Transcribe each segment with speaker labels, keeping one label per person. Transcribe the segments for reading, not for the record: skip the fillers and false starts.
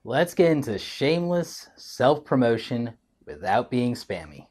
Speaker 1: Let's get into shameless self-promotion without being spammy.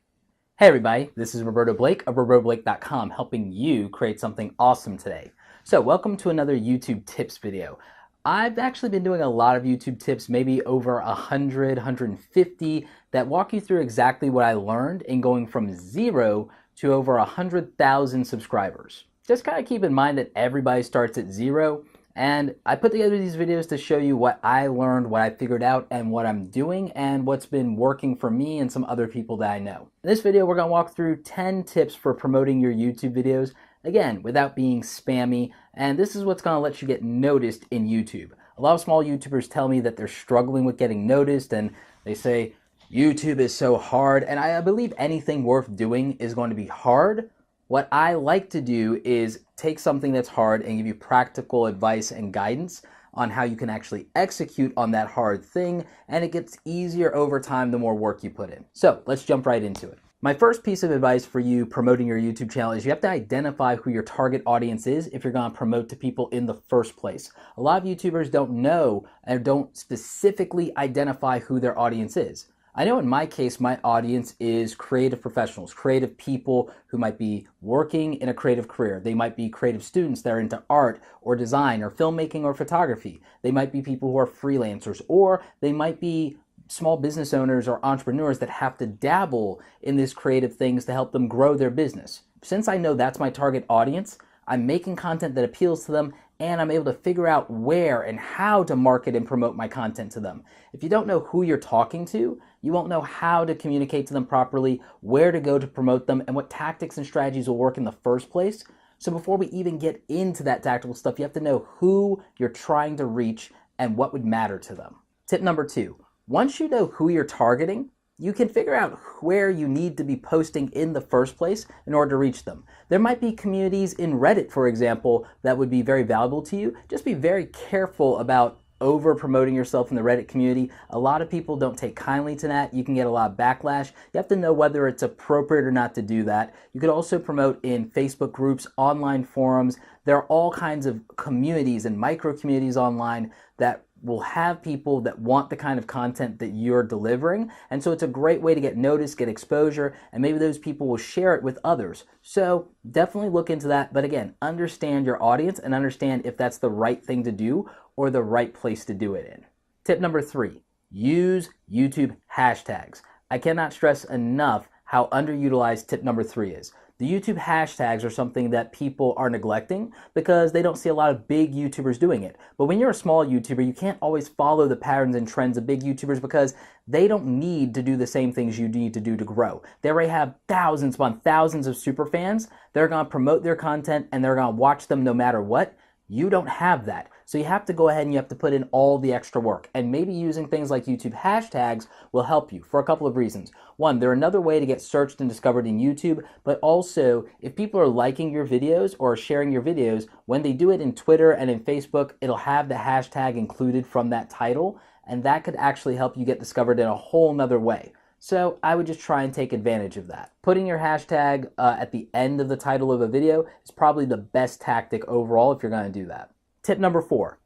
Speaker 1: Hey everybody, this is Roberto Blake of robertoblake.com, helping you create something awesome today. So welcome to another YouTube tips video. I've actually been doing a lot of YouTube tips, maybe over 100, 150, that walk you through exactly what I learned in going from 0 to over 100,000 subscribers. Just kind of keep in mind that everybody starts at 0. And I put together these videos to show you what I learned, what I figured out, and what I'm doing, and what's been working for me and some other people that I know. In this video, we're going to walk through 10 tips for promoting your YouTube videos, again, without being spammy, and this is what's going to let you get noticed in YouTube. A lot of small YouTubers tell me that they're struggling with getting noticed, and they say, YouTube is so hard, and I believe anything worth doing is going to be hard. What I like to do is take something that's hard and give you practical advice and guidance on how you can actually execute on that hard thing, and it gets easier over time the more work you put in. So let's jump right into it. My first piece of advice for you promoting your YouTube channel is you have to identify who your target audience is if you're going to promote to people in the first place. A lot of YouTubers don't know and don't specifically identify who their audience is. I know in my case, my audience is creative professionals, creative people who might be working in a creative career. They might be creative students that are into art or design or filmmaking or photography. They might be people who are freelancers, or they might be small business owners or entrepreneurs that have to dabble in these creative things to help them grow their business. Since I know that's my target audience, I'm making content that appeals to them, and I'm able to figure out where and how to market and promote my content to them. If you don't know who you're talking to, you won't know how to communicate to them properly, where to go to promote them, and what tactics and strategies will work in the first place. So before we even get into that tactical stuff, you have to know who you're trying to reach and what would matter to them. Tip number 2, once you know who you're targeting, you can figure out where you need to be posting in the first place in order to reach them. There might be communities in Reddit, for example, that would be very valuable to you. Just be very careful about over promoting yourself in the Reddit community. A lot of people don't take kindly to that. You can get a lot of backlash. You have to know whether it's appropriate or not to do that. You could also promote in Facebook groups, online forums. There are all kinds of communities and micro communities online that will have people that want the kind of content that you're delivering. And so it's a great way to get noticed, get exposure, and maybe those people will share it with others. So definitely look into that. But again, understand your audience and understand if that's the right thing to do or the right place to do it in. Tip number 3, use YouTube hashtags. I cannot stress enough how underutilized tip number 3 is. The YouTube hashtags are something that people are neglecting because they don't see a lot of big YouTubers doing it. But when you're a small YouTuber, you can't always follow the patterns and trends of big YouTubers because they don't need to do the same things you need to do to grow. They already have thousands upon thousands of super fans. They're going to promote their content and they're going to watch them no matter what. You don't have that. So you have to go ahead and you have to put in all the extra work. And maybe using things like YouTube hashtags will help you for a couple of reasons. One, they're another way to get searched and discovered in YouTube, but also if people are liking your videos or sharing your videos, when they do it in Twitter and in Facebook, it'll have the hashtag included from that title, and that could actually help you get discovered in a whole nother way. So I would just try and take advantage of that. Putting your hashtag at the end of the title of a video is probably the best tactic overall if you're going to do that. Tip number 4,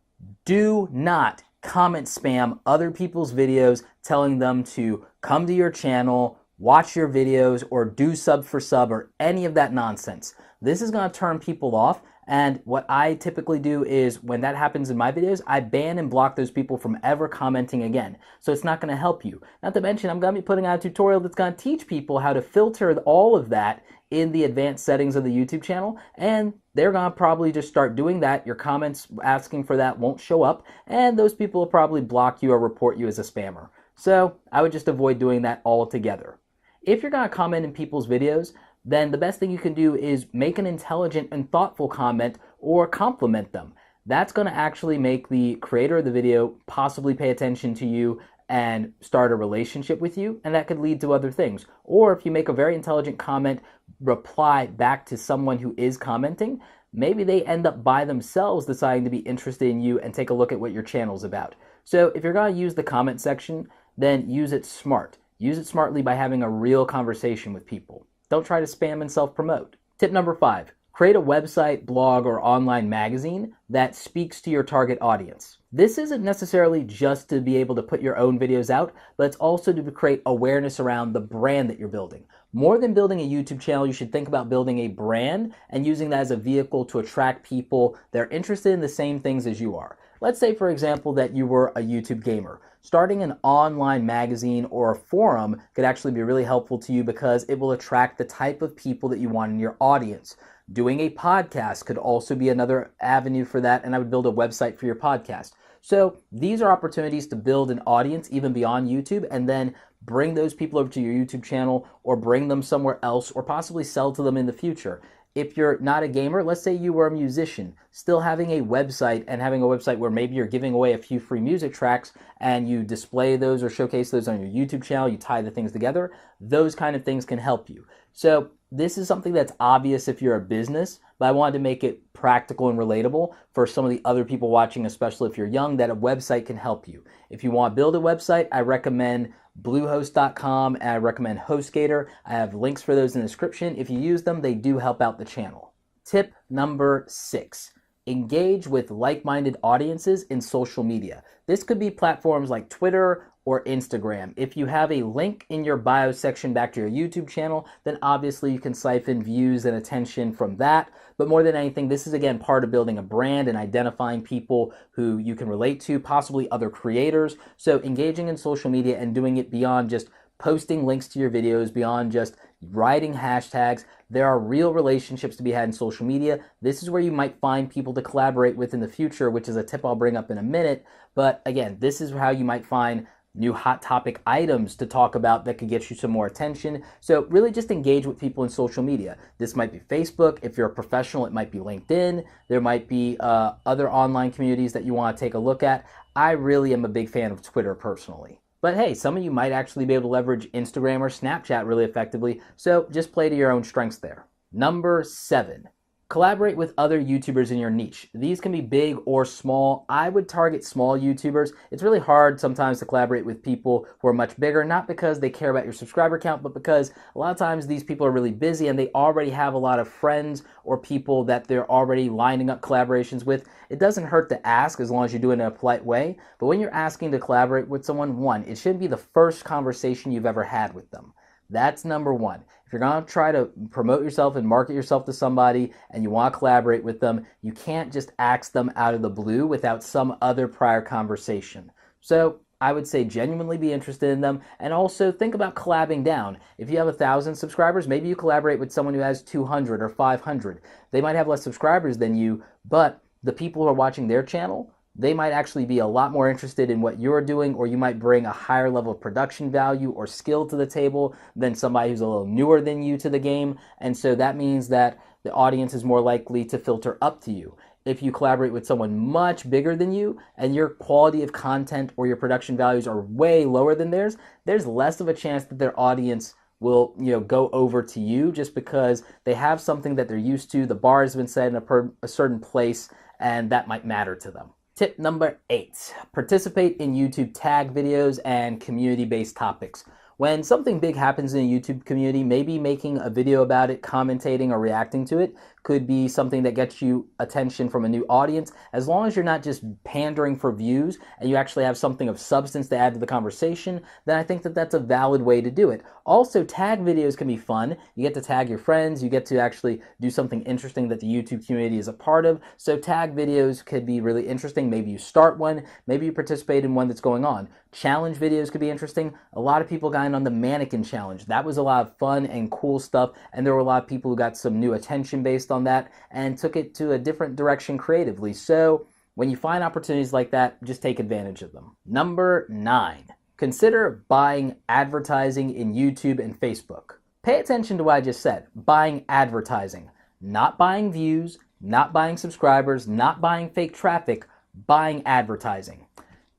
Speaker 1: do not comment spam other people's videos telling them to come to your channel, watch your videos, or do sub for sub or any of that nonsense. This is going to turn people off. And what I typically do is when that happens in my videos, I ban and block those people from ever commenting again. So it's not going to help you. Not to mention, I'm going to be putting out a tutorial that's going to teach people how to filter all of that in the advanced settings of the YouTube channel. And they're going to probably just start doing that. Your comments asking for that won't show up. And those people will probably block you or report you as a spammer. So I would just avoid doing that altogether. If you're going to comment in people's videos, then the best thing you can do is make an intelligent and thoughtful comment or compliment them. That's going to actually make the creator of the video possibly pay attention to you and start a relationship with you, and that could lead to other things. Or if you make a very intelligent comment, reply back to someone who is commenting, maybe they end up by themselves deciding to be interested in you and take a look at what your channel's about. So if you're going to use the comment section, then use it smart. Use it smartly by having a real conversation with people. Don't try to spam and self-promote. Tip number 5, Create a website, blog, or online magazine that speaks to your target audience. This isn't necessarily just to be able to put your own videos out, but it's also to create awareness around the brand that you're building. More than building a YouTube channel, you should think about building a brand and using that as a vehicle to attract people that are interested in the same things as you are. Let's say, for example, that you were a YouTube gamer. Starting an online magazine or a forum could actually be really helpful to you because it will attract the type of people that you want in your audience. Doing a podcast could also be another avenue for that, and I would build a website for your podcast. So these are opportunities to build an audience even beyond YouTube, and then bring those people over to your YouTube channel or bring them somewhere else or possibly sell to them in the future. If you're not a gamer, let's say you were a musician, still having a website and having a website where maybe you're giving away a few free music tracks and you display those or showcase those on your YouTube channel, you tie the things together, those kind of things can help you. So this is something that's obvious if you're a business, but I wanted to make it practical and relatable for some of the other people watching, especially if you're young, that a website can help you. If you want to build a website, I recommend bluehost.com and I recommend HostGator. I have links for those in the description. If you use them, they do help out the channel. Tip number 6. Engage with like-minded audiences in social media. This could be platforms like Twitter or Instagram. If you have a link in your bio section back to your YouTube channel, then obviously you can siphon views and attention from that. But more than anything, this is again part of building a brand and identifying people who you can relate to, possibly other creators. So engaging in social media and doing it beyond just posting links to your videos, beyond just writing hashtags. There are real relationships to be had in social media. This is where you might find people to collaborate with in the future, which is a tip I'll bring up in a minute. But again, this is how you might find new hot topic items to talk about that could get you some more attention. So really just engage with people in social media. This might be Facebook. If you're a professional, it might be LinkedIn. There might be other online communities that you want to take a look at. I really am a big fan of Twitter personally. But hey, some of you might actually be able to leverage Instagram or Snapchat really effectively, so just play to your own strengths there. Number 7. Collaborate with other YouTubers in your niche. These can be big or small. I would target small YouTubers. It's really hard sometimes to collaborate with people who are much bigger, not because they care about your subscriber count, but because a lot of times these people are really busy and they already have a lot of friends or people that they're already lining up collaborations with. It doesn't hurt to ask as long as you do it in a polite way, but when you're asking to collaborate with someone, one, it shouldn't be the first conversation you've ever had with them. That's number 1. If you're going to try to promote yourself and market yourself to somebody and you want to collaborate with them, you can't just ask them out of the blue without some other prior conversation. So I would say genuinely be interested in them, and also think about collabing down. If you have 1,000 subscribers, maybe you collaborate with someone who has 200 or 500. They might have less subscribers than you, but the people who are watching their channel, they might actually be a lot more interested in what you're doing, or you might bring a higher level of production value or skill to the table than somebody who's a little newer than you to the game. And so that means that the audience is more likely to filter up to you. If you collaborate with someone much bigger than you and your quality of content or your production values are way lower than theirs, there's less of a chance that their audience will go over to you just because they have something that they're used to. The bar has been set in a certain place, and that might matter to them. Tip number 8, participate in YouTube tag videos and community-based topics. When something big happens in a YouTube community, maybe making a video about it, commentating or reacting to it could be something that gets you attention from a new audience. As long as you're not just pandering for views and you actually have something of substance to add to the conversation, then I think that that's a valid way to do it. Also, tag videos can be fun. You get to tag your friends, you get to actually do something interesting that the YouTube community is a part of. So tag videos could be really interesting. Maybe you start one, maybe you participate in one that's going on. Challenge videos could be interesting. A lot of people got in on the mannequin challenge. That was a lot of fun and cool stuff, and there were a lot of people who got some new attention based on that and took it to a different direction creatively. So when you find opportunities like that, just take advantage of them. Number 9, consider buying advertising in YouTube and Facebook. Pay attention to what I just said. Buying advertising, not buying views, not buying subscribers, not buying fake traffic, buying advertising.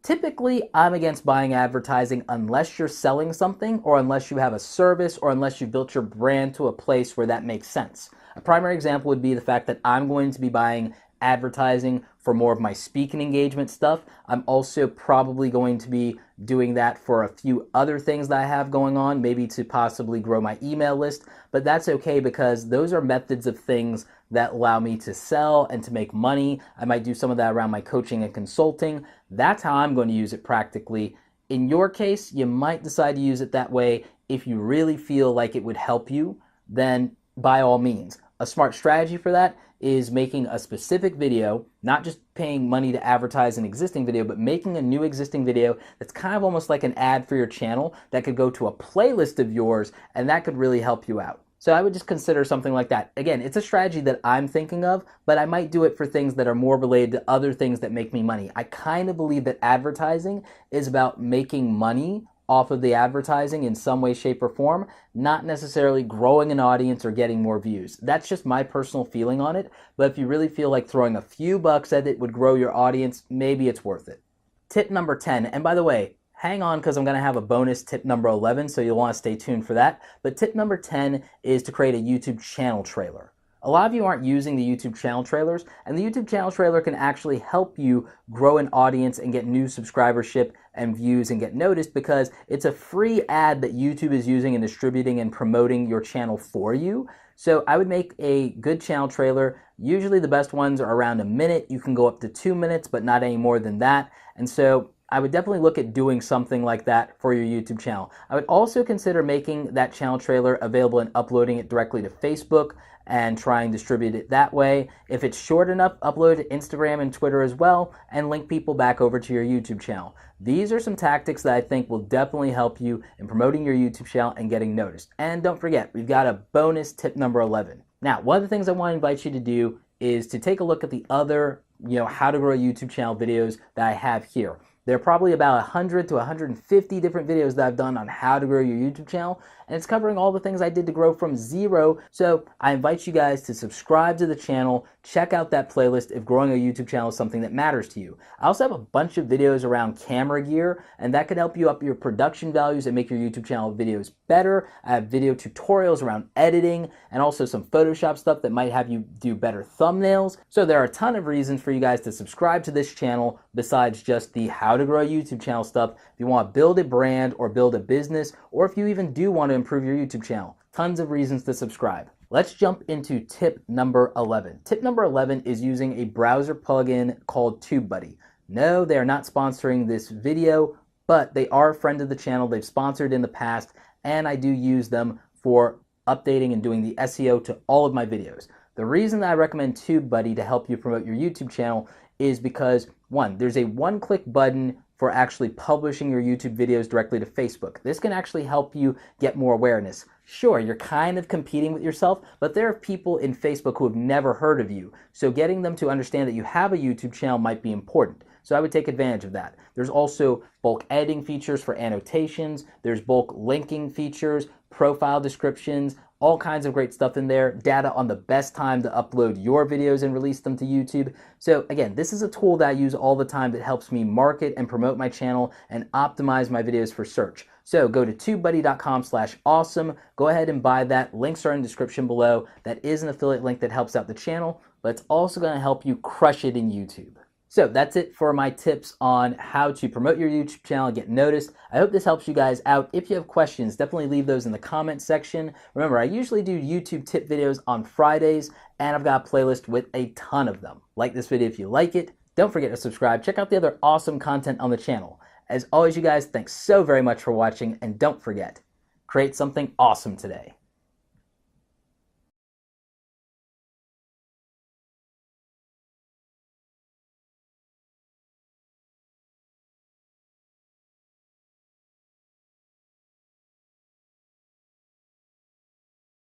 Speaker 1: Typically, I'm against buying advertising unless you're selling something, or unless you have a service, or unless you've built your brand to a place where that makes sense. A primary example would be the fact that I'm going to be buying advertising for more of my speaking engagement stuff. I'm also probably going to be doing that for a few other things that I have going on, maybe to possibly grow my email list, but that's okay because those are methods of things that allow me to sell and to make money. I might do some of that around my coaching and consulting. That's how I'm going to use it practically. In your case, you might decide to use it that way. If you really feel like it would help you, then by all means. A smart strategy for that is making a specific video, not just paying money to advertise an existing video, but making a new existing video that's kind of almost like an ad for your channel that could go to a playlist of yours, and that could really help you out. So I would just consider something like that. Again, it's a strategy that I'm thinking of, but I might do it for things that are more related to other things that make me money. I kind of believe that advertising is about making money off of the advertising in some way, shape, or form, not necessarily growing an audience or getting more views. That's just my personal feeling on it, but if you really feel like throwing a few bucks at it would grow your audience, maybe it's worth it. Tip number 10, and by the way, hang on because I'm going to have a bonus tip number 11, so you'll want to stay tuned for that. But tip number 10 is to create a YouTube channel trailer. A lot of you aren't using the YouTube channel trailers, and the YouTube channel trailer can actually help you grow an audience and get new subscribership and views and get noticed because it's a free ad that YouTube is using and distributing and promoting your channel for you. So I would make a good channel trailer. Usually the best ones are around a minute. You can go up to 2 minutes, but not any more than that. And so I would definitely look at doing something like that for your YouTube channel. I would also consider making that channel trailer available and uploading it directly to Facebook and try and distribute it that way. If it's short enough, upload it to Instagram and Twitter as well and link people back over to your YouTube channel. These are some tactics that I think will definitely help you in promoting your YouTube channel and getting noticed. And don't forget, we've got a bonus tip number 11. Now, one of the things I want to invite you to do is to take a look at the other, how to grow a YouTube channel videos that I have here. There are probably about 100 to 150 different videos that I've done on how to grow your YouTube channel, and it's covering all the things I did to grow from zero. So I invite you guys to subscribe to the channel, check out that playlist if growing a YouTube channel is something that matters to you. I also have a bunch of videos around camera gear, and that could help you up your production values and make your YouTube channel videos better. I have video tutorials around editing and also some Photoshop stuff that might have you do better thumbnails. So there are a ton of reasons for you guys to subscribe to this channel besides just the how to grow a YouTube channel stuff. If you want to build a brand or build a business, or if you even do want to improve your YouTube channel, tons of reasons to subscribe. Let's jump into tip number 11. Tip number 11 is using a browser plugin called TubeBuddy. No, they are not sponsoring this video, but they are a friend of the channel. They've sponsored in the past, and I do use them for updating and doing the SEO to all of my videos. The reason that I recommend TubeBuddy to help you promote your YouTube channel is because, one, there's a one-click button for actually publishing your YouTube videos directly to Facebook. This can actually help you get more awareness. Sure, you're kind of competing with yourself, but there are people in Facebook who have never heard of you. So getting them to understand that you have a YouTube channel might be important. So I would take advantage of that. There's also bulk editing features for annotations. There's bulk linking features, profile descriptions, all kinds of great stuff in there, data on the best time to upload your videos and release them to YouTube. So again, this is a tool that I use all the time that helps me market and promote my channel and optimize my videos for search. So go to tubebuddy.com/awesome. Go ahead and buy that. Links are in the description below. That is an affiliate link that helps out the channel, but it's also going to help you crush it in YouTube. So that's it for my tips on how to promote your YouTube channel and get noticed. I hope this helps you guys out. If you have questions, definitely leave those in the comment section. Remember, I usually do YouTube tip videos on Fridays, and I've got a playlist with a ton of them. Like this video if you like it. Don't forget to subscribe. Check out the other awesome content on the channel. As always, you guys, thanks so very much for watching, and don't forget, create something awesome today.